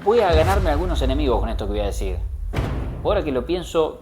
Voy a ganarme algunos enemigos con esto que voy a decir. Ahora que lo pienso,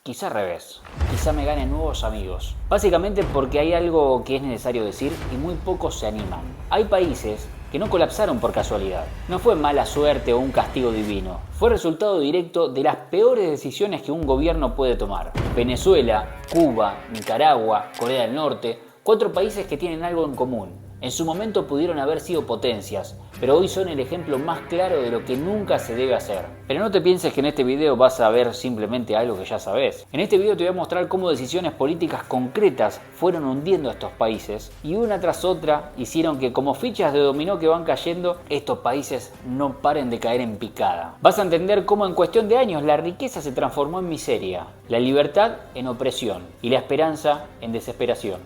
quizá al revés. Quizá me gane nuevos amigos. Básicamente porque hay algo que es necesario decir y muy pocos se animan. Hay países que no colapsaron por casualidad. No fue mala suerte o un castigo divino. Fue resultado directo de las peores decisiones que un gobierno puede tomar. Venezuela, Cuba, Nicaragua, Corea del Norte, 4 países que tienen algo en común. En su momento pudieron haber sido potencias, pero hoy son el ejemplo más claro de lo que nunca se debe hacer. Pero no te pienses que en este video vas a ver simplemente algo que ya sabes. En este video te voy a mostrar cómo decisiones políticas concretas fueron hundiendo a estos países y una tras otra hicieron que, como fichas de dominó que van cayendo, estos países no paren de caer en picada. Vas a entender cómo en cuestión de años la riqueza se transformó en miseria, la libertad en opresión y la esperanza en desesperación.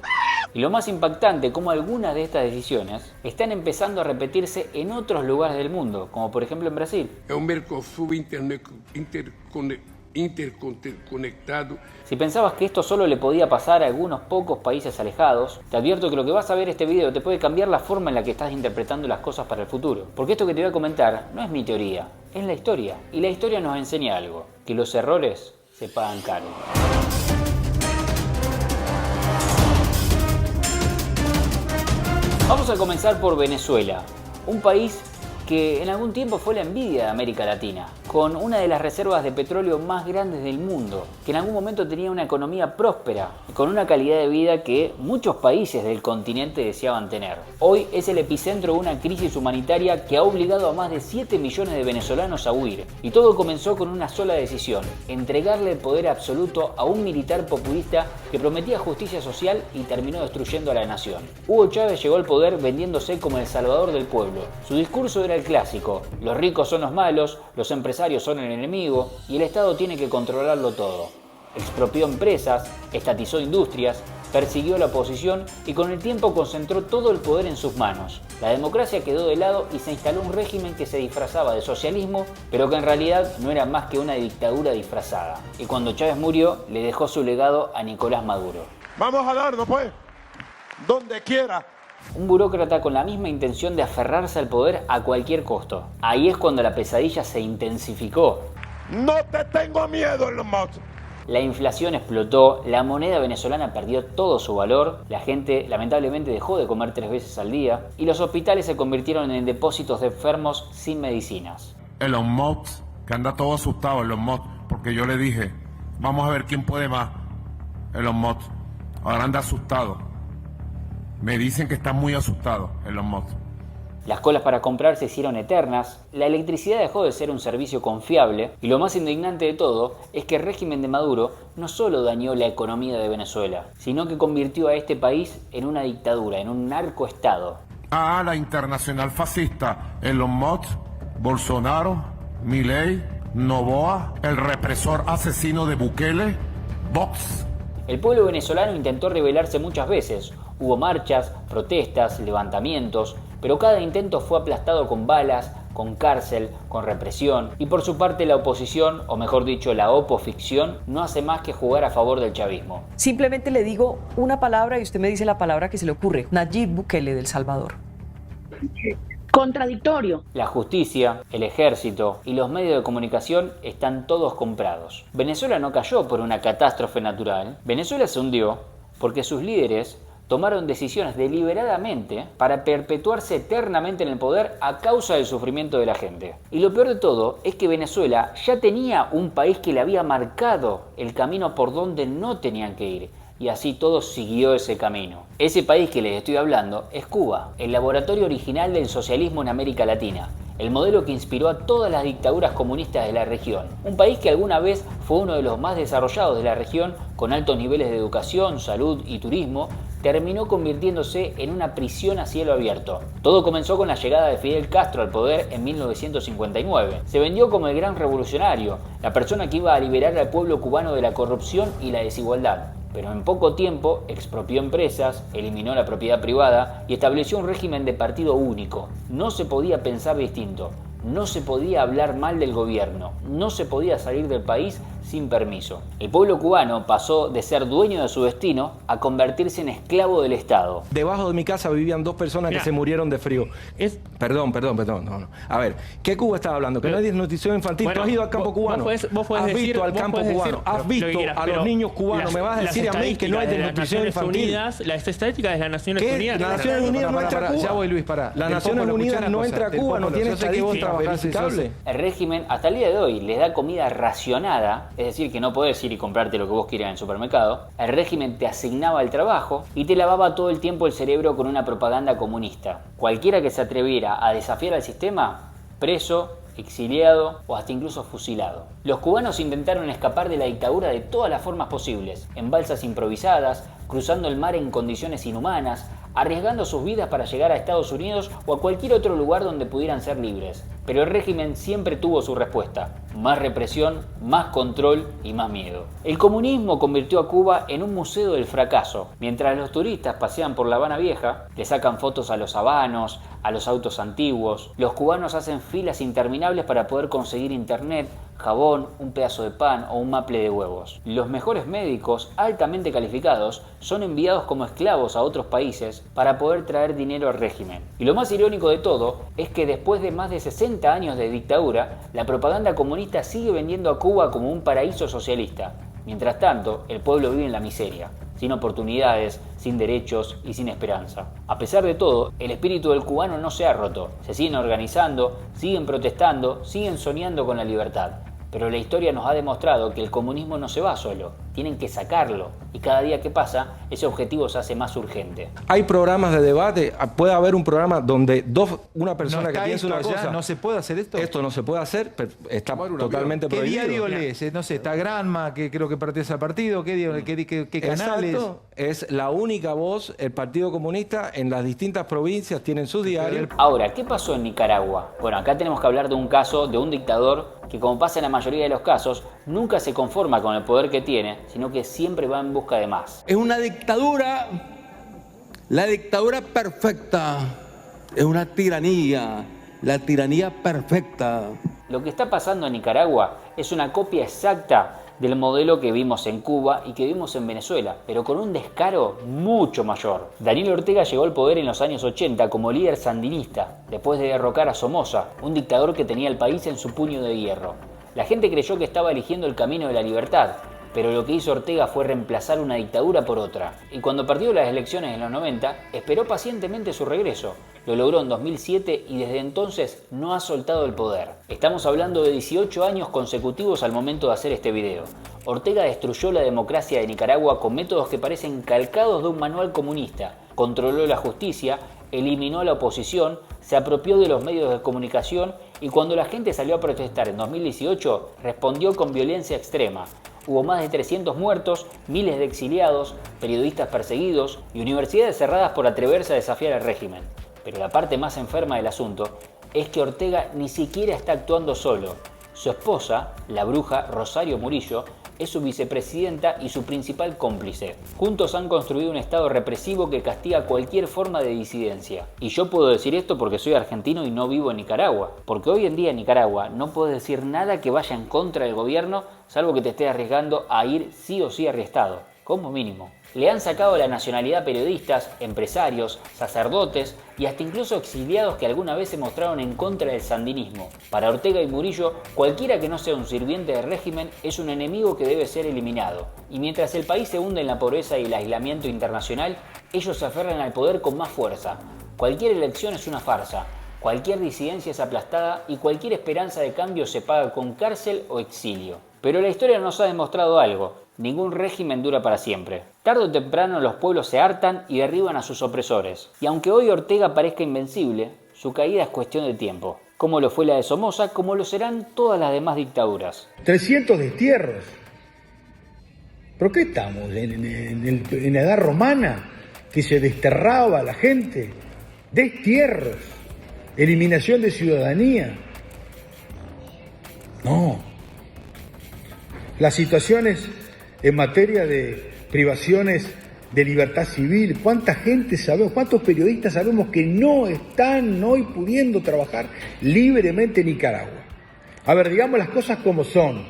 Y lo más impactante, cómo algunas de estas decisiones están empezando a repetirse en otros lugares del mundo, como por ejemplo en Brasil. Es un Mercosur interconectado. Si pensabas que esto solo le podía pasar a algunos pocos países alejados, te advierto que lo que vas a ver en este video te puede cambiar la forma en la que estás interpretando las cosas para el futuro. Porque esto que te voy a comentar no es mi teoría, es la historia. Y la historia nos enseña algo, que los errores se pagan caro. Vamos a comenzar por Venezuela, un país que en algún tiempo fue la envidia de América Latina, con una de las reservas de petróleo más grandes del mundo, que en algún momento tenía una economía próspera, con una calidad de vida que muchos países del continente deseaban tener. Hoy es el epicentro de una crisis humanitaria que ha obligado a más de 7 millones de venezolanos a huir, y todo comenzó con una sola decisión: entregarle el poder absoluto a un militar populista que prometía justicia social y terminó destruyendo a la nación. Hugo Chávez llegó al poder vendiéndose como el salvador del pueblo. Su discurso era el clásico: los ricos son los malos, los empresarios son el enemigo y el Estado tiene que controlarlo todo. Expropió empresas, estatizó industrias, persiguió a la oposición y con el tiempo concentró todo el poder en sus manos. La democracia quedó de lado y se instaló un régimen que se disfrazaba de socialismo, pero que en realidad no era más que una dictadura disfrazada. Y cuando Chávez murió, le dejó su legado a Nicolás Maduro. Vamos a darnos, pues, donde quiera. Un burócrata con la misma intención de aferrarse al poder a cualquier costo. Ahí es cuando la pesadilla se intensificó. No te tengo miedo, Elon Musk. La inflación explotó, la moneda venezolana perdió todo su valor, la gente lamentablemente dejó de comer 3 veces al día y los hospitales se convirtieron en depósitos de enfermos sin medicinas. Elon Musk, que anda todo asustado, Elon Musk, porque yo le dije, vamos a ver quién puede más. Elon Musk, ahora anda asustado. Me dicen que está muy asustado, Elon Musk. Las colas para comprar se hicieron eternas, la electricidad dejó de ser un servicio confiable y lo más indignante de todo es que el régimen de Maduro no solo dañó la economía de Venezuela, sino que convirtió a este país en una dictadura, en un narcoestado. Ah, la internacional fascista, Elon Musk, Bolsonaro, Milei, Noboa, el represor asesino de Bukele, Vox. El pueblo venezolano intentó rebelarse muchas veces. Hubo marchas, protestas, levantamientos, pero cada intento fue aplastado con balas, con cárcel, con represión. Y por su parte la oposición, o mejor dicho la opoficción, no hace más que jugar a favor del chavismo. Simplemente le digo una palabra y usted me dice la palabra que se le ocurre. Nayib Bukele del Salvador. Contradictorio. La justicia, el ejército y los medios de comunicación están todos comprados. Venezuela no cayó por una catástrofe natural. Venezuela se hundió porque sus líderes tomaron decisiones deliberadamente para perpetuarse eternamente en el poder a causa del sufrimiento de la gente. Y lo peor de todo es que Venezuela ya tenía un país que le había marcado el camino por donde no tenían que ir. Y así todo siguió ese camino. Ese país que les estoy hablando es Cuba, el laboratorio original del socialismo en América Latina. El modelo que inspiró a todas las dictaduras comunistas de la región. Un país que alguna vez fue uno de los más desarrollados de la región, con altos niveles de educación, salud y turismo, terminó convirtiéndose en una prisión a cielo abierto. Todo comenzó con la llegada de Fidel Castro al poder en 1959. Se vendió como el gran revolucionario, la persona que iba a liberar al pueblo cubano de la corrupción y la desigualdad. Pero en poco tiempo expropió empresas, eliminó la propiedad privada y estableció un régimen de partido único. No se podía pensar distinto, no se podía hablar mal del gobierno, no se podía salir del país sin permiso. El pueblo cubano pasó de ser dueño de su destino a convertirse en esclavo del Estado. Debajo de mi casa vivían 2 personas que se murieron de frío. Perdón. No. A ver, ¿qué Cuba estaba hablando? Que no hay desnutrición infantil. Bueno, ¿tú has ido al campo cubano? Vos podés ¿Has decir, visto al vos campo podés cubano? decir ¿Has visto quieras, a los niños cubanos? ¿Me vas a decir a mí que no hay desnutrición infantil? Las estadísticas de las Naciones Unidas. Las Naciones Unidas no entra a Cuba. Ya voy, Luis, para. Las Naciones Unidas no entra a Cuba, no tiene estadísticas verificables. El régimen hasta el día de hoy les da comida racionada, es decir, que no podés ir y comprarte lo que vos quieras en el supermercado. El régimen te asignaba el trabajo y te lavaba todo el tiempo el cerebro con una propaganda comunista. Cualquiera que se atreviera a desafiar al sistema, preso, exiliado o hasta incluso fusilado. Los cubanos intentaron escapar de la dictadura de todas las formas posibles, en balsas improvisadas, cruzando el mar en condiciones inhumanas, arriesgando sus vidas para llegar a Estados Unidos o a cualquier otro lugar donde pudieran ser libres. Pero el régimen siempre tuvo su respuesta: más represión, más control y más miedo. El comunismo convirtió a Cuba en un museo del fracaso. Mientras los turistas pasean por La Habana Vieja, le sacan fotos a los habanos, a los autos antiguos, los cubanos hacen filas interminables para poder conseguir internet, jabón, un pedazo de pan o un maple de huevos. Los mejores médicos, altamente calificados, son enviados como esclavos a otros países para poder traer dinero al régimen. Y lo más irónico de todo es que después de más de 60 años de dictadura, la propaganda comunista sigue vendiendo a Cuba como un paraíso socialista. Mientras tanto, el pueblo vive en la miseria, sin oportunidades, sin derechos y sin esperanza. A pesar de todo, el espíritu del cubano no se ha roto. Se siguen organizando, siguen protestando, siguen soñando con la libertad. Pero la historia nos ha demostrado que el comunismo no se va solo, tienen que sacarlo. Y cada día que pasa, ese objetivo se hace más urgente. Hay programas de debate, puede haber un programa donde una persona que piensa una cosa... ¿No se puede hacer esto? Esto no se puede hacer, pero está totalmente ¿Qué prohibido. diario lees? No sé, está Granma, que creo que pertenece al partido, ¿qué canales? Exacto, es la única voz, el Partido Comunista en las distintas provincias tienen sus diarios. Ahora, ¿qué pasó en Nicaragua? Bueno, acá tenemos que hablar de un caso de un dictador que, como pasa en la mayoría de los casos, nunca se conforma con el poder que tiene, sino que siempre va en busca de más. Es una dictadura, la dictadura perfecta, es una tiranía, la tiranía perfecta. Lo que está pasando en Nicaragua es una copia exacta del modelo que vimos en Cuba y que vimos en Venezuela, pero con un descaro mucho mayor. Daniel Ortega llegó al poder en los años 80 como líder sandinista, después de derrocar a Somoza, un dictador que tenía el país en su puño de hierro. La gente creyó que estaba eligiendo el camino de la libertad, pero lo que hizo Ortega fue reemplazar una dictadura por otra. Y cuando perdió las elecciones en los 90, esperó pacientemente su regreso. Lo logró en 2007 y desde entonces no ha soltado el poder. Estamos hablando de 18 años consecutivos al momento de hacer este video. Ortega destruyó la democracia de Nicaragua con métodos que parecen calcados de un manual comunista. Controló la justicia, eliminó a la oposición, se apropió de los medios de comunicación y cuando la gente salió a protestar en 2018, respondió con violencia extrema. Hubo más de 300 muertos, miles de exiliados, periodistas perseguidos y universidades cerradas por atreverse a desafiar al régimen. Pero la parte más enferma del asunto es que Ortega ni siquiera está actuando solo. Su esposa, la bruja Rosario Murillo, es su vicepresidenta y su principal cómplice. Juntos han construido un estado represivo que castiga cualquier forma de disidencia. Y yo puedo decir esto porque soy argentino y no vivo en Nicaragua. Porque hoy en día en Nicaragua no puedes decir nada que vaya en contra del gobierno, salvo que te estés arriesgando a ir sí o sí arrestado, como mínimo. Le han sacado la nacionalidad a periodistas, empresarios, sacerdotes y hasta incluso exiliados que alguna vez se mostraron en contra del sandinismo. Para Ortega y Murillo, cualquiera que no sea un sirviente del régimen es un enemigo que debe ser eliminado. Y mientras el país se hunde en la pobreza y el aislamiento internacional, ellos se aferran al poder con más fuerza. Cualquier elección es una farsa, cualquier disidencia es aplastada y cualquier esperanza de cambio se paga con cárcel o exilio. Pero la historia nos ha demostrado algo. Ningún régimen dura para siempre. Tarde o temprano los pueblos se hartan y derriban a sus opresores. Y aunque hoy Ortega parezca invencible, su caída es cuestión de tiempo. Como lo fue la de Somoza, como lo serán todas las demás dictaduras. 300 destierros. ¿Pero qué estamos? ¿En la edad romana? Que se desterraba a la gente. Destierros. Eliminación de ciudadanía. No. Las situaciones en materia de privaciones de libertad civil, ¿cuánta gente sabemos, cuántos periodistas sabemos que no están hoy pudiendo trabajar libremente en Nicaragua? A ver, digamos las cosas como son.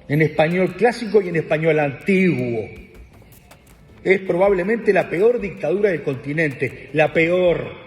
en español clásico y en español antiguo. Es probablemente la peor dictadura del continente, la peor.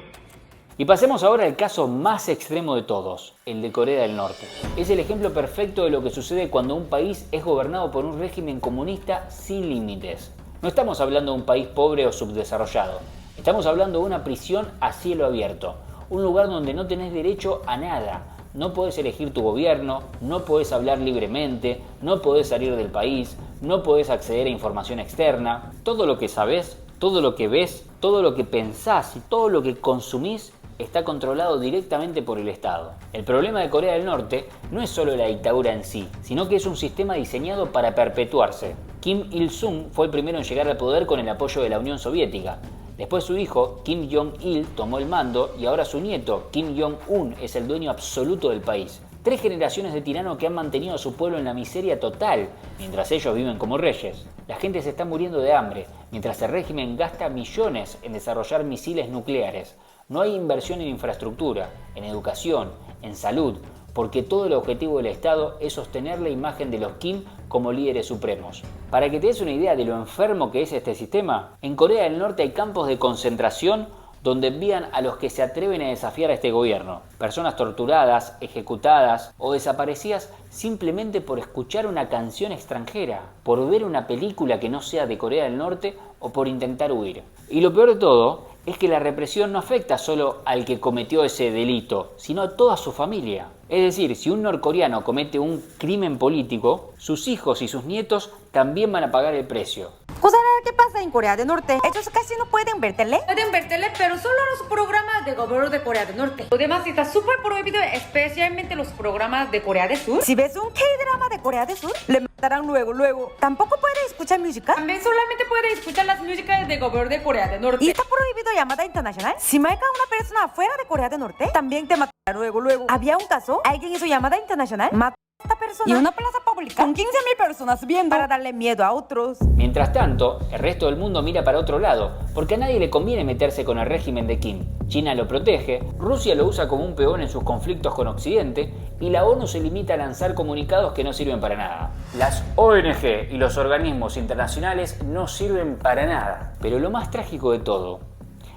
Y pasemos ahora al caso más extremo de todos, el de Corea del Norte. Es el ejemplo perfecto de lo que sucede cuando un país es gobernado por un régimen comunista sin límites. No estamos hablando de un país pobre o subdesarrollado, estamos hablando de una prisión a cielo abierto, un lugar donde no tenés derecho a nada. No podés elegir tu gobierno, no podés hablar libremente, no podés salir del país, no podés acceder a información externa. Todo lo que sabés, todo lo que ves, todo lo que pensás y todo lo que consumís está controlado directamente por el Estado. El problema de Corea del Norte no es solo la dictadura en sí, sino que es un sistema diseñado para perpetuarse. Kim Il-sung fue el primero en llegar al poder con el apoyo de la Unión Soviética. Después su hijo, Kim Jong-il, tomó el mando y ahora su nieto, Kim Jong-un, es el dueño absoluto del país. 3 generaciones de tiranos que han mantenido a su pueblo en la miseria total, mientras ellos viven como reyes. La gente se está muriendo de hambre, mientras el régimen gasta millones en desarrollar misiles nucleares. No hay inversión en infraestructura, en educación, en salud, porque todo el objetivo del Estado es sostener la imagen de los Kim como líderes supremos. Para que te des una idea de lo enfermo que es este sistema, en Corea del Norte hay campos de concentración donde envían a los que se atreven a desafiar a este gobierno. Personas torturadas, ejecutadas o desaparecidas simplemente por escuchar una canción extranjera, por ver una película que no sea de Corea del Norte o por intentar huir. Y lo peor de todo es que la represión no afecta solo al que cometió ese delito, sino a toda su familia. Es decir, si un norcoreano comete un crimen político, sus hijos y sus nietos también van a pagar el precio. Cosa rara que pasa en Corea del Norte. Ellos casi no pueden ver tele. Pueden ver tele, pero solo los programas de gobierno de Corea del Norte. Lo demás está súper prohibido, especialmente los programas de Corea del Sur. Si ves un K-drama de Corea del Sur, le matarán luego. Tampoco puede escuchar música. También solamente puede escuchar las músicas de gobierno de Corea del Norte. Y está prohibido llamada internacional. Si marca a una persona afuera de Corea del Norte, también te matará luego. Había un caso, alguien hizo llamada internacional, mató a esta persona y una plaza pública con 15.000 personas viendo para darle miedo a otros. Mientras tanto, el resto del mundo mira para otro lado, porque a nadie le conviene meterse con el régimen de Kim. China lo protege, Rusia lo usa como un peón en sus conflictos con Occidente y la ONU se limita a lanzar comunicados que no sirven para nada. Las ONG y los organismos internacionales no sirven para nada. Pero lo más trágico de todo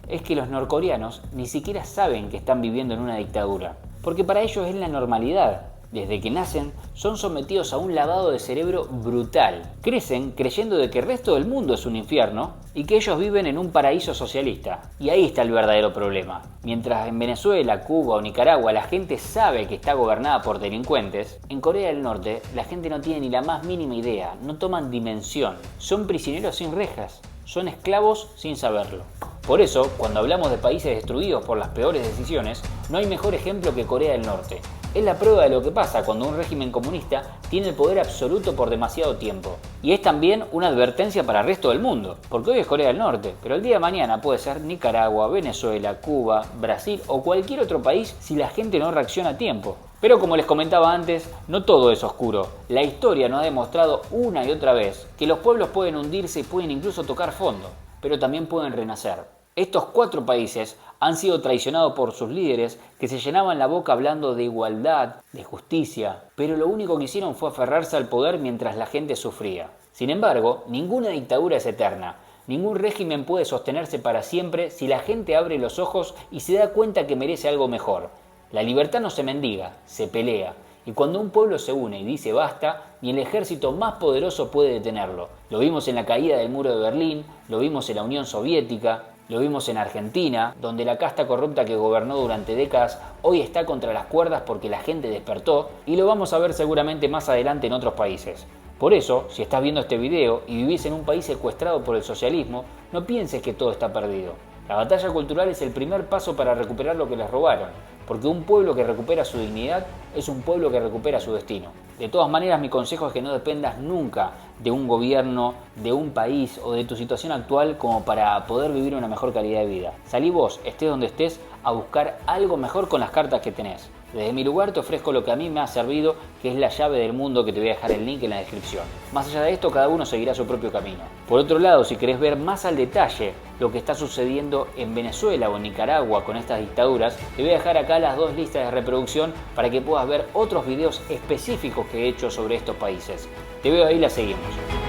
es que los norcoreanos ni siquiera saben que están viviendo en una dictadura, porque para ellos es la normalidad. Desde que nacen, son sometidos a un lavado de cerebro brutal. Crecen creyendo de que el resto del mundo es un infierno y que ellos viven en un paraíso socialista. Y ahí está el verdadero problema. Mientras en Venezuela, Cuba o Nicaragua la gente sabe que está gobernada por delincuentes, en Corea del Norte la gente no tiene ni la más mínima idea, no toman dimensión. Son prisioneros sin rejas, son esclavos sin saberlo. Por eso, cuando hablamos de países destruidos por las peores decisiones, no hay mejor ejemplo que Corea del Norte. Es la prueba de lo que pasa cuando un régimen comunista tiene el poder absoluto por demasiado tiempo. Y es también una advertencia para el resto del mundo, porque hoy es Corea del Norte, pero el día de mañana puede ser Nicaragua, Venezuela, Cuba, Brasil o cualquier otro país si la gente no reacciona a tiempo. Pero como les comentaba antes, no todo es oscuro. La historia nos ha demostrado una y otra vez que los pueblos pueden hundirse y pueden incluso tocar fondo, pero también pueden renacer. Estos 4 países han sido traicionados por sus líderes que se llenaban la boca hablando de igualdad, de justicia, pero lo único que hicieron fue aferrarse al poder mientras la gente sufría. Sin embargo, ninguna dictadura es eterna. Ningún régimen puede sostenerse para siempre si la gente abre los ojos y se da cuenta que merece algo mejor. La libertad no se mendiga, se pelea. Y cuando un pueblo se une y dice basta, ni el ejército más poderoso puede detenerlo. Lo vimos en la caída del muro de Berlín, lo vimos en la Unión Soviética, lo vimos en Argentina, donde la casta corrupta que gobernó durante décadas hoy está contra las cuerdas porque la gente despertó, y lo vamos a ver seguramente más adelante en otros países. Por eso, si estás viendo este video y vivís en un país secuestrado por el socialismo, no pienses que todo está perdido. La batalla cultural es el primer paso para recuperar lo que les robaron, porque un pueblo que recupera su dignidad es un pueblo que recupera su destino. De todas maneras, mi consejo es que no dependas nunca de un gobierno, de un país o de tu situación actual como para poder vivir una mejor calidad de vida. Salí vos, estés donde estés, a buscar algo mejor con las cartas que tenés. Desde mi lugar te ofrezco lo que a mí me ha servido, que es la llave del mundo, que te voy a dejar el link en la descripción. Más allá de esto, cada uno seguirá su propio camino. Por otro lado, si querés ver más al detalle lo que está sucediendo en Venezuela o en Nicaragua con estas dictaduras, te voy a dejar acá las 2 listas de reproducción para que puedas ver otros videos específicos que he hecho sobre estos países. Te veo ahí, la seguimos.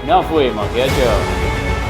Nos fuimos, Kiocho.